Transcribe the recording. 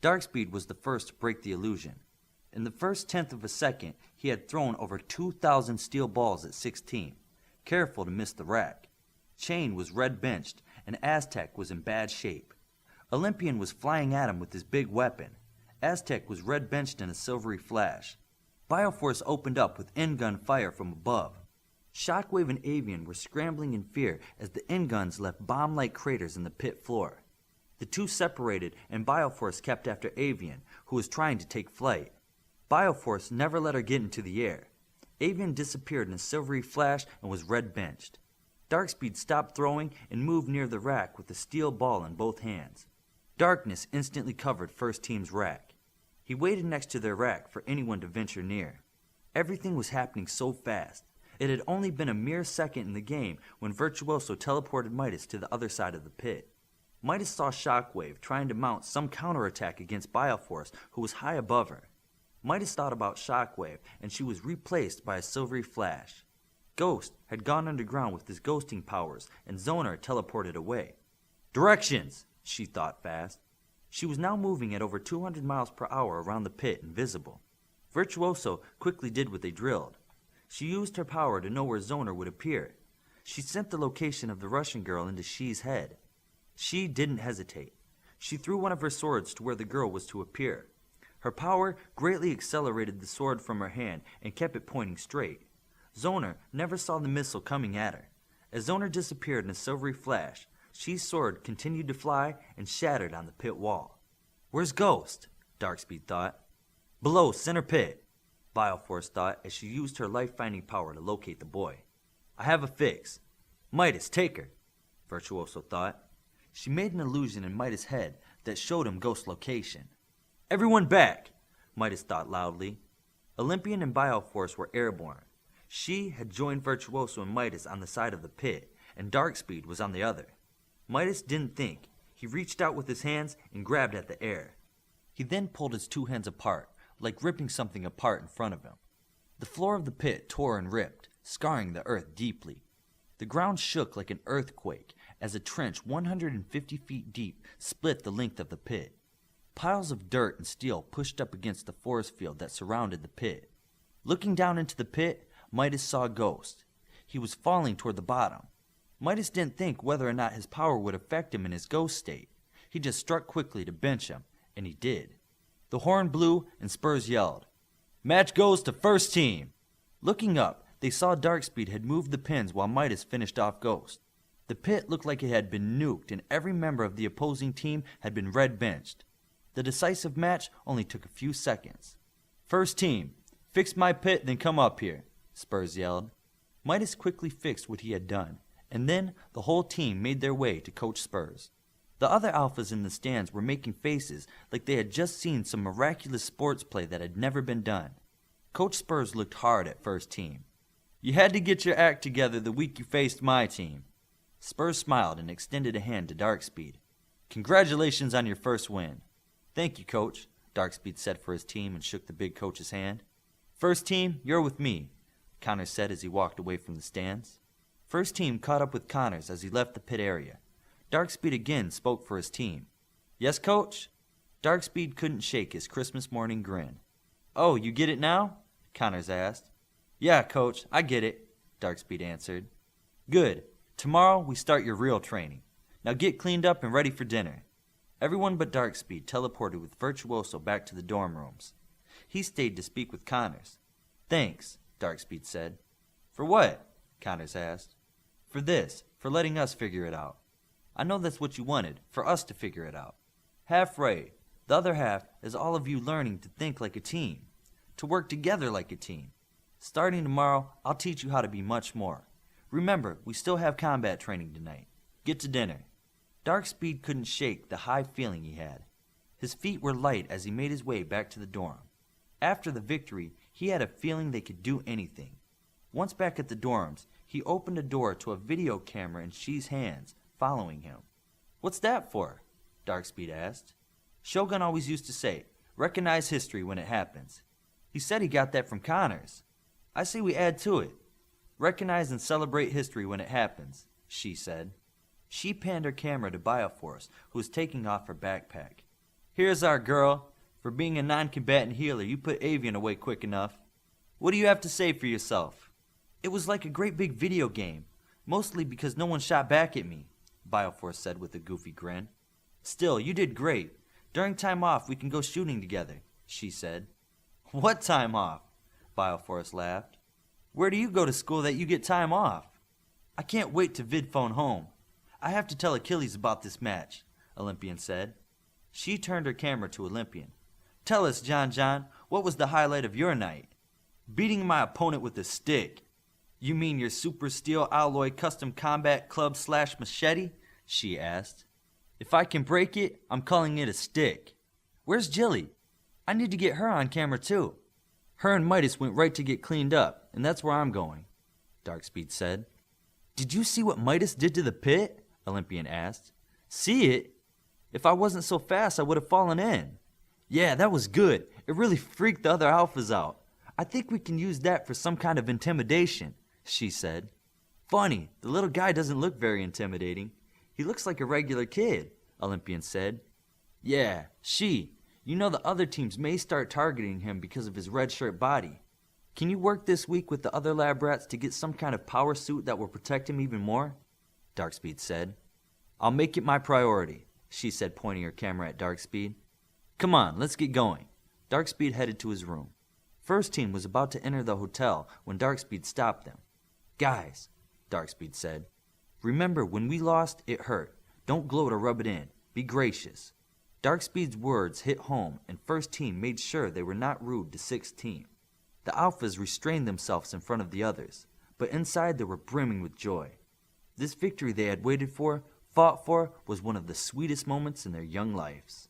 Darkspeed was the first to break the illusion. In the first tenth of a second, he had thrown over 2,000 steel balls at 16, careful to miss the rack. Chain was red benched, and Aztec was in bad shape. Olympian was flying at him with his big weapon. Aztec was red benched in a silvery flash. Bioforce opened up with in-gun fire from above. Shockwave and Avian were scrambling in fear as the in-guns left bomb-like craters in the pit floor. The two separated and Bioforce kept after Avian, who was trying to take flight. Bioforce never let her get into the air. Avian disappeared in a silvery flash and was red benched. Darkspeed stopped throwing and moved near the rack with a steel ball in both hands. Darkness instantly covered First Team's rack. He waited next to their rack for anyone to venture near. Everything was happening so fast. It had only been a mere second in the game when Virtuoso teleported Midas to the other side of the pit. Midas saw Shockwave trying to mount some counterattack against Bioforce, who was high above her. Midas thought about Shockwave, and she was replaced by a silvery flash. Ghost had gone underground with his ghosting powers, and Zoner teleported away. Directions! She thought fast. She was now moving at over 200 miles per hour around the pit, invisible. Virtuoso quickly did what they drilled. She used her power to know where Zoner would appear. She sent the location of the Russian girl into She's head. She didn't hesitate. She threw one of her swords to where the girl was to appear. Her power greatly accelerated the sword from her hand and kept it pointing straight. Zoner never saw the missile coming at her. As Zoner disappeared in a silvery flash, She's sword continued to fly and shattered on the pit wall. Where's Ghost? Darkspeed thought. Below, center pit, Bioforce thought as she used her life-finding power to locate the boy. I have a fix. Midas, take her, Virtuoso thought. She made an illusion in Midas' head that showed him Ghost's location. Everyone back, Midas thought loudly. Olympian and Bioforce were airborne. She had joined Virtuoso and Midas on the side of the pit, and Darkspeed was on the other. Midas didn't think. He reached out with his hands and grabbed at the air. He then pulled his two hands apart, like ripping something apart in front of him. The floor of the pit tore and ripped, scarring the earth deeply. The ground shook like an earthquake as a trench 150 feet deep split the length of the pit. Piles of dirt and steel pushed up against the force field that surrounded the pit. Looking down into the pit, Midas saw Ghost. He was falling toward the bottom. Midas didn't think whether or not his power would affect him in his ghost state. He just struck quickly to bench him, and he did. The horn blew and Spurs yelled, "Match goes to First Team!" Looking up, they saw Darkspeed had moved the pins while Midas finished off Ghost. The pit looked like it had been nuked and every member of the opposing team had been red benched. The decisive match only took a few seconds. "First Team, fix my pit then come up here," Spurs yelled. Midas quickly fixed what he had done, and then the whole team made their way to Coach Spurs. The other alphas in the stands were making faces like they had just seen some miraculous sports play that had never been done. Coach Spurs looked hard at First Team. "You had to get your act together the week you faced my team." Spurs smiled and extended a hand to Darkspeed. "Congratulations on your first win." "Thank you, Coach," Darkspeed said for his team and shook the big coach's hand. "First Team, you're with me," Connors said as he walked away from the stands. First Team caught up with Connors as he left the pit area. Darkspeed again spoke for his team. "Yes, Coach?" Darkspeed couldn't shake his Christmas morning grin. "Oh, you get it now?" Connors asked. "Yeah, Coach, I get it," Darkspeed answered. "Good. Tomorrow we start your real training. Now get cleaned up and ready for dinner." Everyone but Darkspeed teleported with Virtuoso back to the dorm rooms. He stayed to speak with Connors. "Thanks," Darkspeed said. "For what?" Connors asked. "For this, for letting us figure it out. I know that's what you wanted, for us to figure it out. Half right. The other half is all of you learning to think like a team, to work together like a team. Starting tomorrow, I'll teach you how to be much more. Remember, we still have combat training tonight. Get to dinner." Darkspeed couldn't shake the high feeling he had. His feet were light as he made his way back to the dorm. After the victory, he had a feeling they could do anything. Once back at the dorms, he opened a door to a video camera in She's hands, following him. "What's that for?" Darkspeed asked. "Shogun always used to say, recognize history when it happens. He said he got that from Connors. I say we add to it. Recognize and celebrate history when it happens," she said. She panned her camera to Bioforce, who was taking off her backpack. Here's our girl. For being a non-combatant healer, you put Avian away quick enough. What do you have to say for yourself? It was like a great big video game, mostly because no one shot back at me, Bioforce said with a goofy grin. Still, you did great. During time off, we can go shooting together, she said. What time off? Bioforce laughed. Where do you go to school that you get time off? I can't wait to vid phone home. I have to tell Achilles about this match, Olympian said. She turned her camera to Olympian. Tell us, John, what was the highlight of your night? Beating my opponent with a stick. You mean your Super Steel Alloy Custom Combat Club / machete? She asked. If I can break it, I'm calling it a stick. Where's Jilly? I need to get her on camera too. Her and Midas went right to get cleaned up, and that's where I'm going, Darkspeed said. Did you see what Midas did to the pit? Olympian asked. See it? If I wasn't so fast, I would have fallen in. Yeah, that was good. It really freaked the other alphas out. I think we can use that for some kind of intimidation, she said. Funny, the little guy doesn't look very intimidating. He looks like a regular kid, Olympian said. Yeah, you know the other teams may start targeting him because of his red shirt body. Can you work this week with the other lab rats to get some kind of power suit that will protect him even more? Darkspeed said. I'll make it my priority, she said, pointing her camera at Darkspeed. Come on, let's get going. Darkspeed headed to his room. First team was about to enter the hotel when Darkspeed stopped them. Guys, Darkspeed said, remember when we lost, it hurt. Don't gloat or rub it in. Be gracious. Darkspeed's words hit home, and first team made sure they were not rude to sixth team. The alphas restrained themselves in front of the others, but inside they were brimming with joy. This victory they had waited for, fought for, was one of the sweetest moments in their young lives.